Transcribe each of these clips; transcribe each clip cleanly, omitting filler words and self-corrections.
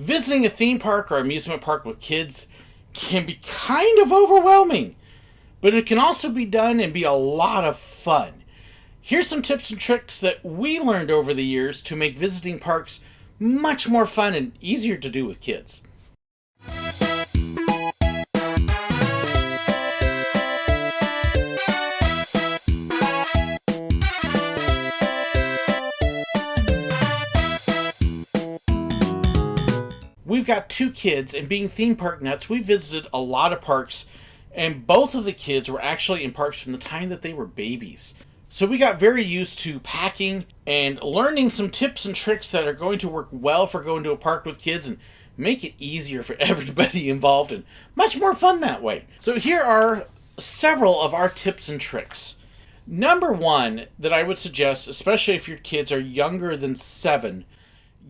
Visiting a theme park or amusement park with kids can be kind of overwhelming, but it can also be done and be a lot of fun. Here's some tips and tricks that we learned over the years to make visiting parks much more fun and easier to do with kids. We've got 2 kids, and being theme park nuts, we visited a lot of parks, and both of the kids were actually in parks from the time that they were babies. So we got very used to packing and learning some tips and tricks that are going to work well for going to a park with kids and make it easier for everybody involved and much more fun that way. So here are several of our tips and tricks. Number 1 that I would suggest, especially if your kids are younger than 7,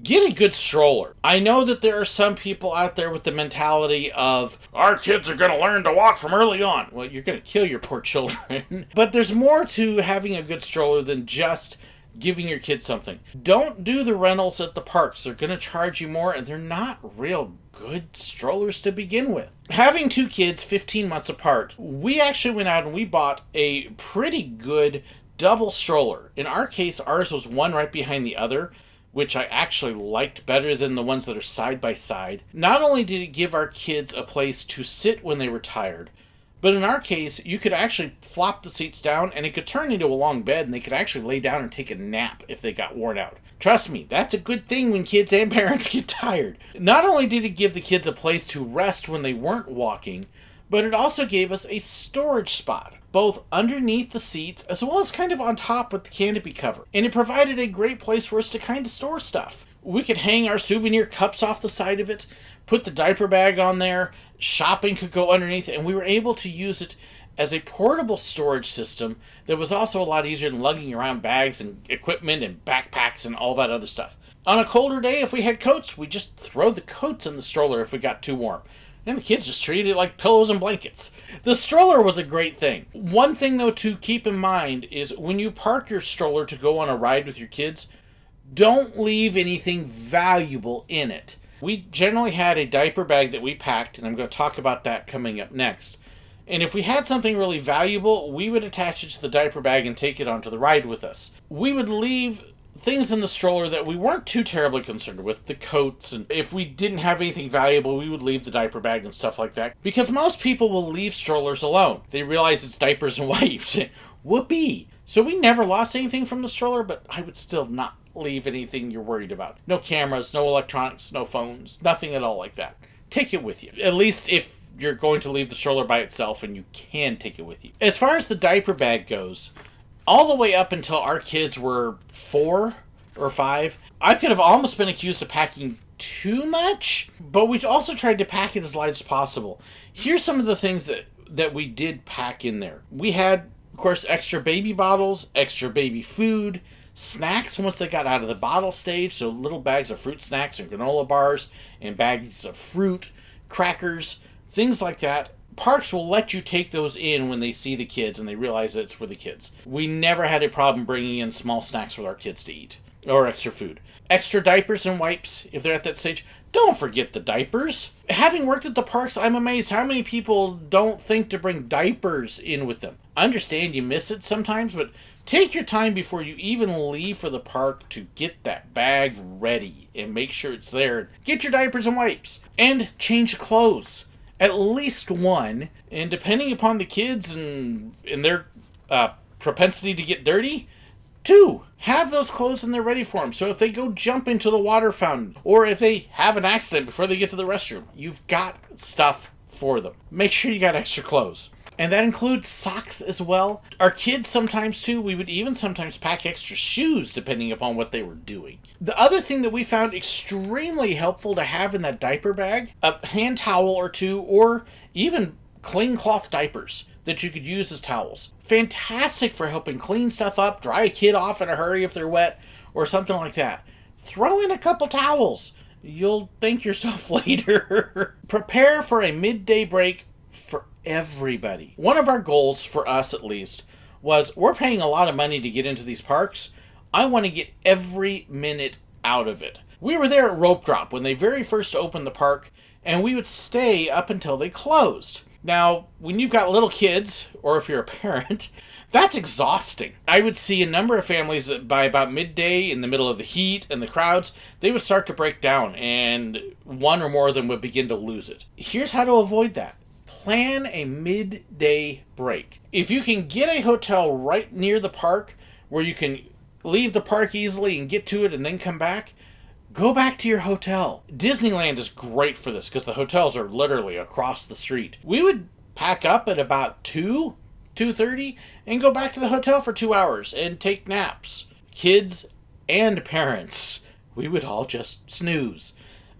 get a good stroller. I know that there are some people out there with the mentality of, our kids are going to learn to walk from early on. Well, you're going to kill your poor children. But there's more to having a good stroller than just giving your kids something. Don't do the rentals at the parks. They're going to charge you more, and they're not real good strollers to begin with. Having 2 kids 15 months apart, we actually went out and we bought a pretty good double stroller. In our case, ours was one right behind the other, which I actually liked better than the ones that are side by side. Not only did it give our kids a place to sit when they were tired, but in our case, you could actually flop the seats down and it could turn into a long bed and they could actually lay down and take a nap if they got worn out. Trust me, that's a good thing when kids and parents get tired. Not only did it give the kids a place to rest when they weren't walking, but it also gave us a storage spot, both underneath the seats as well as kind of on top with the canopy cover. And it provided a great place for us to kind of store stuff. We could hang our souvenir cups off the side of it, put the diaper bag on there, shopping could go underneath, and we were able to use it as a portable storage system that was also a lot easier than lugging around bags and equipment and backpacks and all that other stuff. On a colder day, if we had coats, we just throw the coats in the stroller if we got too warm. And the kids just treated it like pillows and blankets. The stroller was a great thing. One thing, though, to keep in mind is when you park your stroller to go on a ride with your kids, don't leave anything valuable in it. We generally had a diaper bag that we packed, and I'm going to talk about that coming up next. And if we had something really valuable, we would attach it to the diaper bag and take it onto the ride with us. We would leave things in the stroller that we weren't too terribly concerned with, the coats, and if we didn't have anything valuable, we would leave the diaper bag and stuff like that. Because most people will leave strollers alone. They realize it's diapers and wipes. Whoopee! So we never lost anything from the stroller, but I would still not leave anything you're worried about. No cameras, no electronics, no phones, nothing at all like that. Take it with you. At least if you're going to leave the stroller by itself and you can take it with you. As far as the diaper bag goes, all the way up until our kids were 4 or 5, I could have almost been accused of packing too much, but we also tried to pack it as light as possible. Here's some of the things that we did pack in there. We had, of course, extra baby bottles, extra baby food, snacks once they got out of the bottle stage, so little bags of fruit snacks and granola bars, and bags of fruit, crackers, things like that. Parks will let you take those in when they see the kids and they realize that it's for the kids. We never had a problem bringing in small snacks for our kids to eat, or extra food. Extra diapers and wipes, if they're at that stage. Don't forget the diapers. Having worked at the parks, I'm amazed how many people don't think to bring diapers in with them. I understand you miss it sometimes, but take your time before you even leave for the park to get that bag ready and make sure it's there. Get your diapers and wipes. And change clothes. At least one, and depending upon the kids and their propensity to get dirty, 2. Have those clothes and they're ready for them. So if they go jump into the water fountain, or if they have an accident before they get to the restroom, you've got stuff for them. Make sure you got extra clothes. And that includes socks as well. Our kids sometimes too, we would even sometimes pack extra shoes depending upon what they were doing. The other thing that we found extremely helpful to have in that diaper bag, a hand towel or 2, or even clean cloth diapers that you could use as towels. Fantastic for helping clean stuff up, dry a kid off in a hurry if they're wet, or something like that. Throw in a couple towels. You'll thank yourself later. Prepare for a midday break for everybody. One of our goals, for us at least, was we're paying a lot of money to get into these parks. I want to get every minute out of it. We were there at Rope Drop when they very first opened the park, and we would stay up until they closed. Now, when you've got little kids, or if you're a parent, that's exhausting. I would see a number of families that by about midday, in the middle of the heat and the crowds, they would start to break down, and one or more of them would begin to lose it. Here's how to avoid that. Plan a midday break. If you can get a hotel right near the park where you can leave the park easily and get to it and then come back, go back to your hotel. Disneyland is great for this because the hotels are literally across the street. We would pack up at about 2:30 and go back to the hotel for 2 hours and take naps. Kids and parents, we would all just snooze.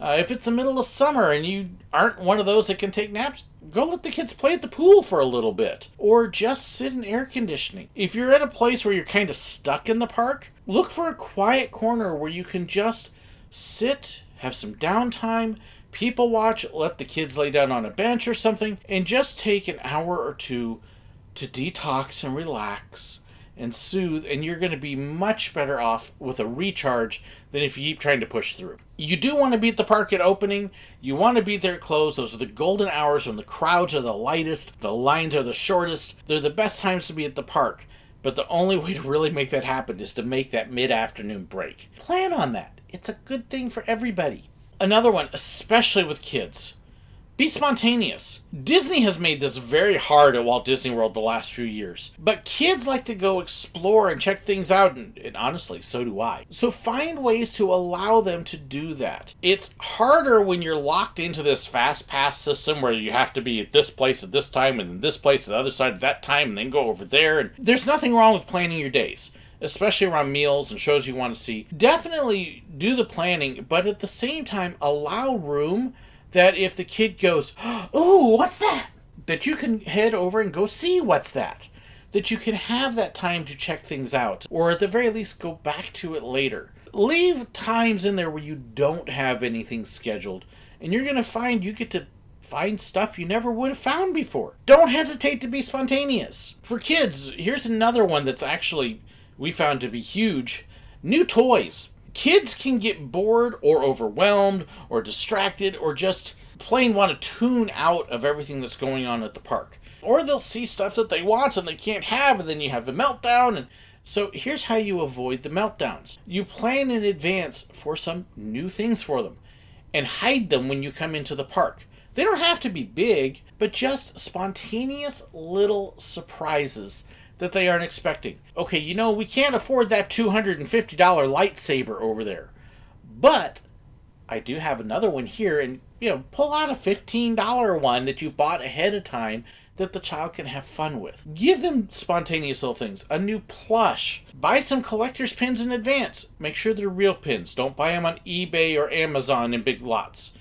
If it's the middle of summer and you aren't one of those that can take naps, go let the kids play at the pool for a little bit. Or just sit in air conditioning. If you're at a place where you're kind of stuck in the park, look for a quiet corner where you can just sit, have some downtime, people watch, let the kids lay down on a bench or something, and just take an hour or two to detox and relax and soothe, and you're going to be much better off with a recharge than if you keep trying to push through. You do want to be at the park at opening. You want to be there at close. Those are the golden hours when the crowds are the lightest, the lines are the shortest. They're the best times to be at the park. But the only way to really make that happen is to make that mid-afternoon break. Plan on that. It's a good thing for everybody. Another one, especially with kids. Be spontaneous. Disney has made this very hard at Walt Disney World the last few years. But kids like to go explore and check things out, and honestly, so do I. So find ways to allow them to do that. It's harder when you're locked into this fast pass system where you have to be at this place at this time and this place at the other side at that time and then go over there. And there's nothing wrong with planning your days, especially around meals and shows you want to see. Definitely do the planning, but at the same time, allow room that if the kid goes, "Ooh, what's that?" that you can head over and go see what's that. That you can have that time to check things out, or at the very least go back to it later. Leave times in there where you don't have anything scheduled, and you're going to find you get to find stuff you never would have found before. Don't hesitate to be spontaneous. For kids, here's another one that's actually we found to be huge. New toys. Kids can get bored or overwhelmed or distracted or just plain want to tune out of everything that's going on at the park. Or they'll see stuff that they want and they can't have, and then you have the meltdown. And so here's how you avoid the meltdowns. You plan in advance for some new things for them and hide them when you come into the park. They don't have to be big, but just spontaneous little surprises that they aren't expecting. Okay, we can't afford that $250 lightsaber over there, but I do have another one here, and pull out a $15 one that you've bought ahead of time that the child can have fun with. Give them spontaneous little things. A new plush. Buy some collector's pins in advance. Make sure they're real pins. Don't buy them on eBay or Amazon in big lots.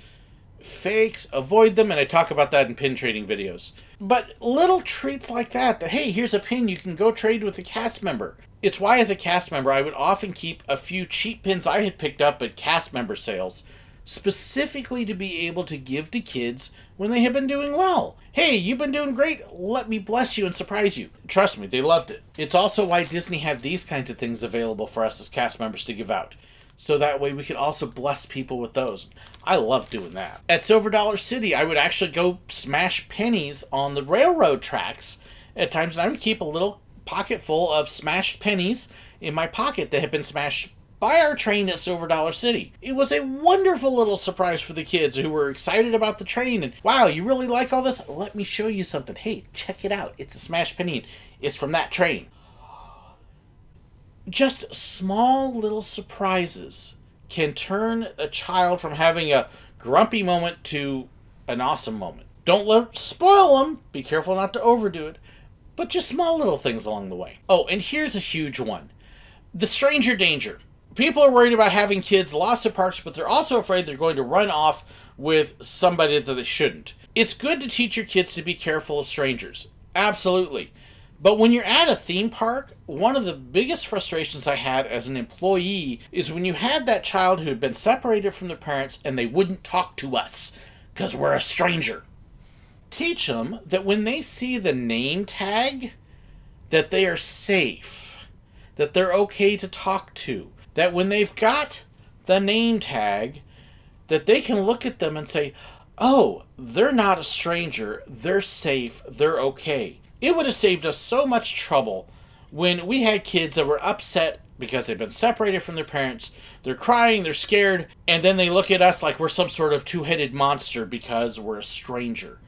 Fakes, avoid them, and I talk about that in pin trading videos. But little treats like that, hey, here's a pin you can go trade with a cast member. It's why as a cast member I would often keep a few cheap pins I had picked up at cast member sales, specifically to be able to give to kids when they have been doing well. Hey, you've been doing great, let me bless you and surprise you. Trust me, they loved it. It's also why Disney had these kinds of things available for us as cast members to give out. So that way we could also bless people with those. I love doing that. At Silver Dollar City, I would actually go smash pennies on the railroad tracks at times, and I would keep a little pocket full of smashed pennies in my pocket that had been smashed by our train at Silver Dollar City. It was a wonderful little surprise for the kids who were excited about the train, and wow, you really like all this? Let me show you something. Hey, check it out. It's a smashed penny. It's from that train. Just small little surprises can turn a child from having a grumpy moment to an awesome moment. Don't let it spoil them. Be careful not to overdo it. But just small little things along the way. Oh, and here's a huge one. The stranger danger. People are worried about having kids lost at parks, but they're also afraid they're going to run off with somebody that they shouldn't. It's good to teach your kids to be careful of strangers. Absolutely. But when you're at a theme park, one of the biggest frustrations I had as an employee is when you had that child who had been separated from their parents and they wouldn't talk to us because we're a stranger. Teach them that when they see the name tag, that they are safe, that they're okay to talk to, that when they've got the name tag, that they can look at them and say, oh, they're not a stranger, they're safe, they're okay. It would have saved us so much trouble when we had kids that were upset because they've been separated from their parents, they're crying, they're scared, and then they look at us like we're some sort of two-headed monster because we're a stranger.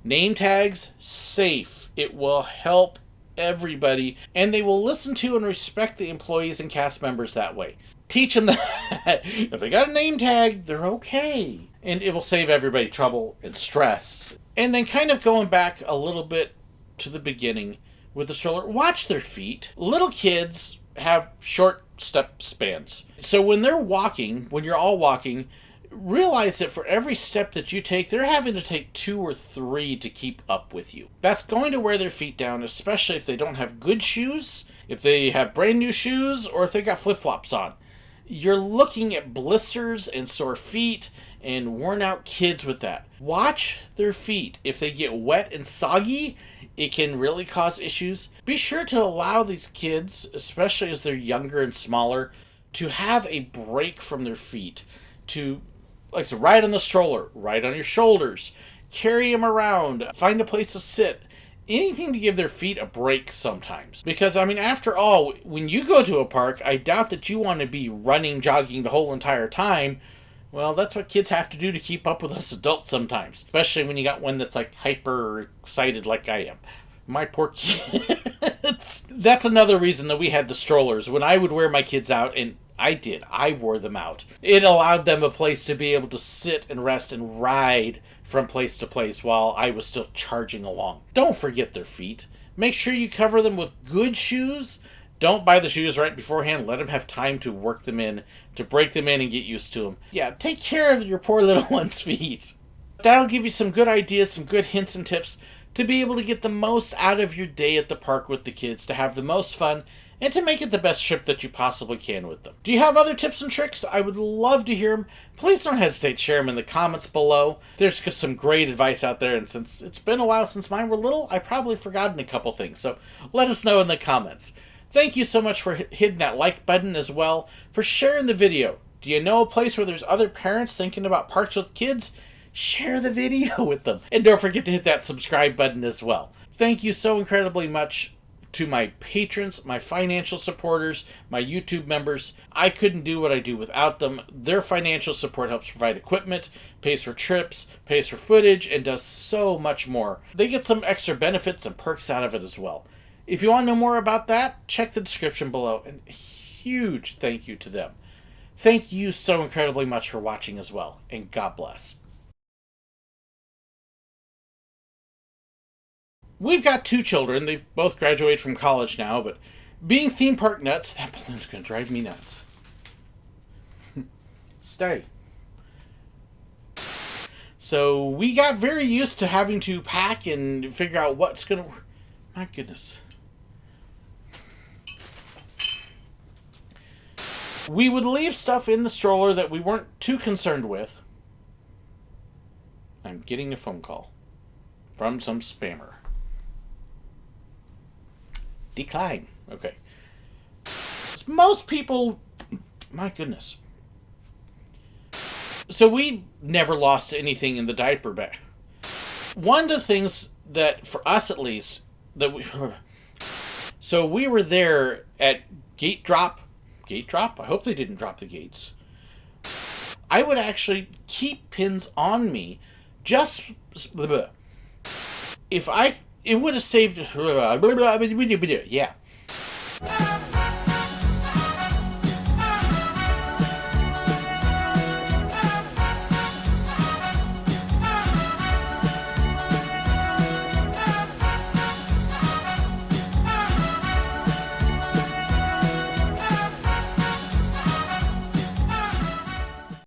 Name tags, safe. It will help everybody, and they will listen to and respect the employees and cast members that way. Teach them that if they got a name tag, they're okay. And it will save everybody trouble and stress. And then kind of going back a little bit to the beginning with the stroller, watch their feet. Little kids have short step spans. So when they're walking, when you're all walking, realize that for every step that you take, they're having to take 2 or 3 to keep up with you. That's going to wear their feet down, especially if they don't have good shoes, if they have brand new shoes, or if they got flip-flops on. You're looking at blisters and sore feet and worn out kids with that. Watch their feet. If they get wet and soggy, it can really cause issues. Be sure to allow these kids, especially as they're younger and smaller, to have a break from their feet. To, like, so ride on the stroller, ride on your shoulders, carry them around, find a place to sit. Anything to give their feet a break sometimes. Because, I mean, after all, when you go to a park, I doubt that you want to be running, jogging the whole entire time. Well, that's what kids have to do to keep up with us adults sometimes. Especially when you got one that's, like, hyper excited like I am. My poor kids. That's another reason that we had the strollers. When I would wear my kids out, and I wore them out. It allowed them a place to be able to sit and rest and ride from place to place while I was still charging along. Don't forget their feet. Make sure you cover them with good shoes. Don't buy the shoes right beforehand. Let them have time to work them in, to break them in and get used to them. Yeah, take care of your poor little one's feet. That'll give you some good ideas, some good hints and tips to be able to get the most out of your day at the park with the kids, to have the most fun, and to make it the best trip that you possibly can with them. Do you have other tips and tricks? I would love to hear them. Please don't hesitate to share them in the comments below. There's some great advice out there, and since it's been a while since mine were little, I've probably forgotten a couple things, so let us know in the comments. Thank you so much for hitting that like button as well, for sharing the video. Do you know a place where there's other parents thinking about parks with kids? Share the video with them. And don't forget to hit that subscribe button as well. Thank you so incredibly much to my patrons, my financial supporters, my YouTube members. I couldn't do what I do without them. Their financial support helps provide equipment, pays for trips, pays for footage, and does so much more. They get some extra benefits and perks out of it as well. If you want to know more about that, check the description below, and a huge thank you to them. Thank you so incredibly much for watching as well, and God bless. We've got 2 children. They've both graduated from college now, but being theme park nuts, that balloon's going to drive me nuts. Stay. So we got very used to having to pack and figure out what's going to... My goodness. We would leave stuff in the stroller that we weren't too concerned with. I'm getting a phone call from some spammer. Decline. Okay. Most people... My goodness. So we never lost anything in the diaper bag. One of the things that, for us at least, that we... So we were there at gate drop. Gate drop? I hope they didn't drop the gates. I would actually keep pins on me just... If I... It would have saved... Yeah.